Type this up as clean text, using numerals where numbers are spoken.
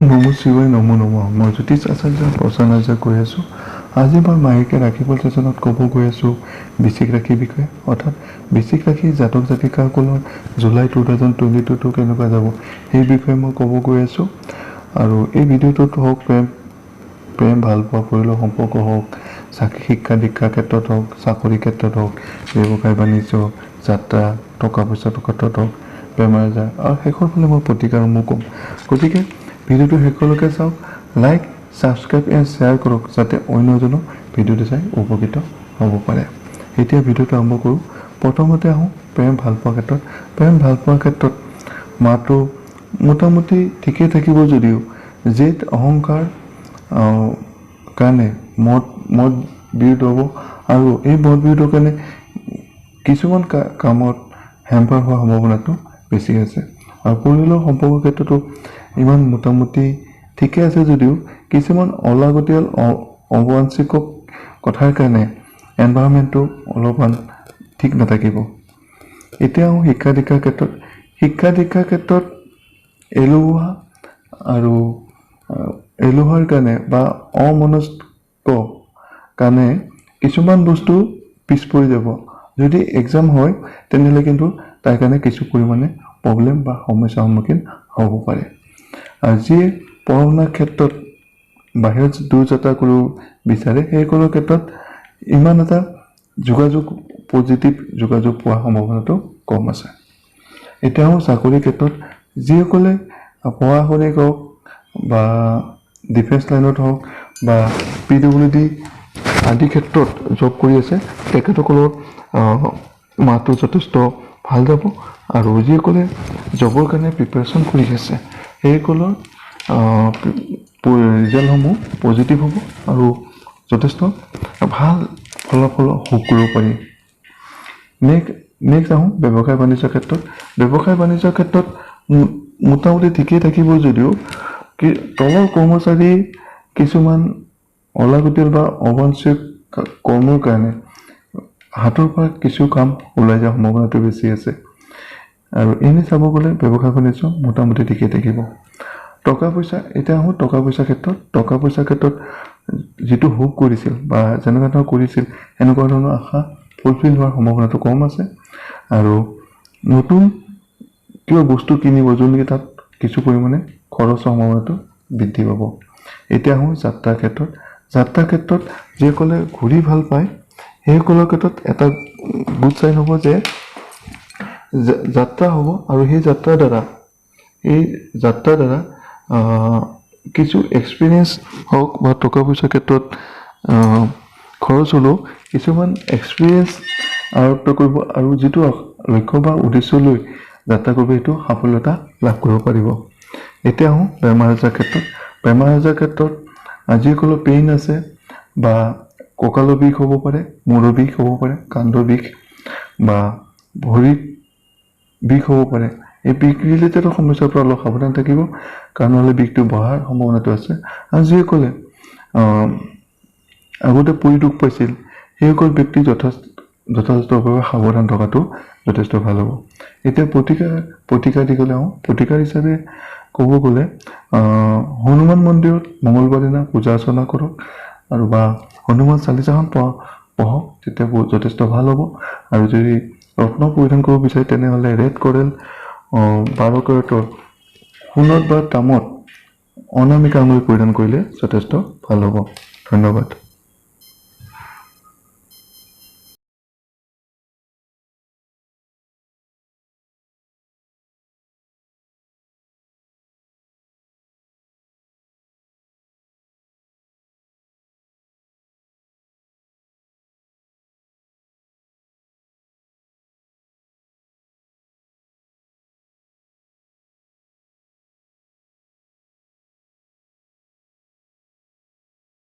নমো শিৱায় নমো নমঃ। মই জ্যোতিষ আচাৰ্য প্ৰসন্ন হাজৰিকাই কৈ আছোঁ। আজি মই মাহেকীয়া ৰাশিফল চেচনত ক'ব গৈ আছোঁ বৃশ্চিক ৰাশিৰ বিষয়ে, অৰ্থাৎ বৃশ্চিক ৰাশিৰ জাতক জাতিকাসকলৰ জুলাই 2022টো কেনেকুৱা যাব সেই বিষয়ে মই ক'ব গৈ আছোঁ। আৰু এই ভিডিঅ'টোত হওক প্ৰেম ভালপোৱা পৰিয়ালৰ সম্পৰ্ক হওক, শিক্ষা দীক্ষাৰ ক্ষেত্ৰত হওক, চাকৰিৰ ক্ষেত্ৰত হওক, ব্যৱসায় বাণিজ্য, যাত্ৰা, টকা পইচাৰ ক্ষেত্ৰত হওক, বেমাৰ আজাৰ আৰু শেষৰ ফালে মই প্ৰতিকাৰসমূহ ক'ম। গতিকে ভিডিঅ'টো শেষলৈকে চাওক, লাইক, ছাবস্ক্ৰাইব এণ্ড শ্বেয়াৰ কৰক যাতে অন্যজনো ভিডিঅ'টো চাই উপকৃত হ'ব পাৰে। এতিয়া ভিডিঅ'টো আৰম্ভ কৰোঁ। প্ৰথমতে আহোঁ প্ৰেম ভালপোৱাৰ ক্ষেত্ৰত। প্ৰেম ভালপোৱাৰ ক্ষেত্ৰত মাতো মোটামুটি ঠিকেই থাকিব যদিও জেদ অহংকাৰ কাৰণে মত বিৰোধ হ'ব, আৰু এই মত বিৰোধৰ কাৰণে কিছুমান কামত হেম্পাৰ হোৱাৰ সম্ভাৱনাটো বেছি আছে। আৰু পৰিয়ালৰ সম্পৰ্কৰ ক্ষেত্ৰতো ইমান মোটামুটি ঠিকে আছে যদিও কিছুমান অলাগতিয়াল অবাঞ্ছিত কথাৰ কাৰণে এনভাইৰনমেণ্টটো অলপমান ঠিক নাথাকিব। এতিয়া আহোঁ শিক্ষা দীক্ষাৰ ক্ষেত্ৰত। শিক্ষা দীক্ষাৰ ক্ষেত্ৰত এলেহুৱাৰ কাৰণে বা অমনস্ক কাৰণে কিছুমান বস্তু পিছ পৰি যাব। যদি এক্সাম হয় তেনেহ'লে কিন্তু তাৰ কাৰণে কিছু পৰিমাণে প্ৰব্লেম বা সমস্যাৰ সন্মুখীন হ'ব পাৰে। আৰু যিয়ে পঢ়া শুনাৰ ক্ষেত্ৰত বাহিৰত দূৰ যাত্ৰা কৰিব বিচাৰে সেইসকলৰ ক্ষেত্ৰত ইমান এটা পজিটিভ যোগাযোগ পোৱাৰ সম্ভাৱনাটো কম আছে। এতিয়া আহোঁ চাকৰিৰ ক্ষেত্ৰত। যিসকলে পঢ়া শুনাই হওক বা ডিফেন্স লাইনত হওক বা PWD আদি ক্ষেত্ৰত জব কৰি আছে তেখেতসকলৰ মাহটো যথেষ্ট ভাল যাব। আৰু যিসকলে জবৰ কাৰণে প্ৰিপেৰেশ্যন কৰি আছে সেইসকলৰ ৰিজাল্টসমূহ পজিটিভ হ'ব আৰু যথেষ্ট ভাল ফলাফল ভোগ কৰিব পাৰি। নেক্সট আহোঁ ব্যৱসায় বাণিজ্যৰ ক্ষেত্ৰত। ব্যৱসায় বাণিজ্যৰ ক্ষেত্ৰত মোটামুটি ঠিকেই থাকিব যদিও তলৰ কৰ্মচাৰী কিছুমান অলাগতিয়াল বা অবাঞ্ছিত কৰ্মৰ কাৰণে হাতৰ পৰা কিছু কাম ওলাই যোৱাৰ সম্ভাৱনাটো বেছি আছে। আৰু এনেই চাব গ'লে ব্যৱসায় বাণিজ্য মোটামুটি ঠিকেই থাকিব। টকা পইচা। এতিয়া আহোঁ টকা পইচাৰ ক্ষেত্ৰত। টকা পইচাৰ ক্ষেত্ৰত যিটো হোপ কৰিছিল বা যেনেকুৱা ধৰণৰ কৰিছিল সেনেকুৱা ধৰণৰ আশা ফুলফিল হোৱাৰ সম্ভাৱনাটো কম আছে। আৰু নতুন কিবা বস্তু কিনিব যোনকে তাত কিছু পৰিমাণে খৰচৰ সম্ভাৱনাটো বৃদ্ধি পাব। এতিয়া আহোঁ যাত্ৰাৰ ক্ষেত্ৰত। যাত্ৰাৰ ক্ষেত্ৰত যিসকলে ঘূৰি ভাল পায় সেইসকলৰ ক্ষেত্ৰত এটা গুড চাইন হ'ব যে যাত্ৰা হ'ব, আৰু সেই যাত্ৰাৰ দ্বাৰা কিছু এক্সপিৰিয়েঞ্চ হওক বা টকা পইচাৰ ক্ষেত্ৰত খৰচ হ'লেও কিছুমান এক্সপিৰিয়েঞ্চ আয়ত্ব কৰিব, আৰু যিটো লক্ষ্য বা উদ্দেশ্য লৈ যাত্ৰা কৰিব সেইটো সফলতা লাভ কৰিব পাৰিব। এতিয়া আহোঁ বেমাৰ আজাৰ ক্ষেত্ৰত। বেমাৰ আজাৰ ক্ষেত্ৰত যিসকলৰ পেইন আছে বা কঁকালৰ বিষ হ'ব পাৰে, মূৰৰ বিষ হ'ব পাৰে, কান্ধৰ বিষ বা ভৰিৰ বিষ হ'ব পাৰে, এই বিষ ৰিলেটেড সমস্যাৰ পৰা অলপ সাৱধান থাকিব, কাৰণ নহ'লে বিষটো বঢ়াৰ সম্ভাৱনাটো আছে। আৰু যিসকলে আগতে পৰি দুখ পাইছিল সেইসকল ব্যক্তি যথেষ্টভাৱে সাৱধান থকাটো যথেষ্ট ভাল হ'ব। এতিয়া প্ৰতিকাৰ দিবলৈ আহোঁ। প্ৰতিকাৰ হিচাপে ক'ব গ'লে হনুমান মন্দিৰত মঙলবাৰ দিনা পূজা অৰ্চনা কৰক, আৰু বা হনুমান চালিচাখন পঢ়ক, তেতিয়া যথেষ্ট ভাল হ'ব। আৰু যদি ৰত্ন পৰিধান কৰিব বিচাৰে তেনেহ'লে ৰেড কৰেল 12 কেৰেটৰ সোণত বা তামত অনামিকা আঙুলি পৰিধান কৰিলে যথেষ্ট ভাল হ'ব। ধন্যবাদ।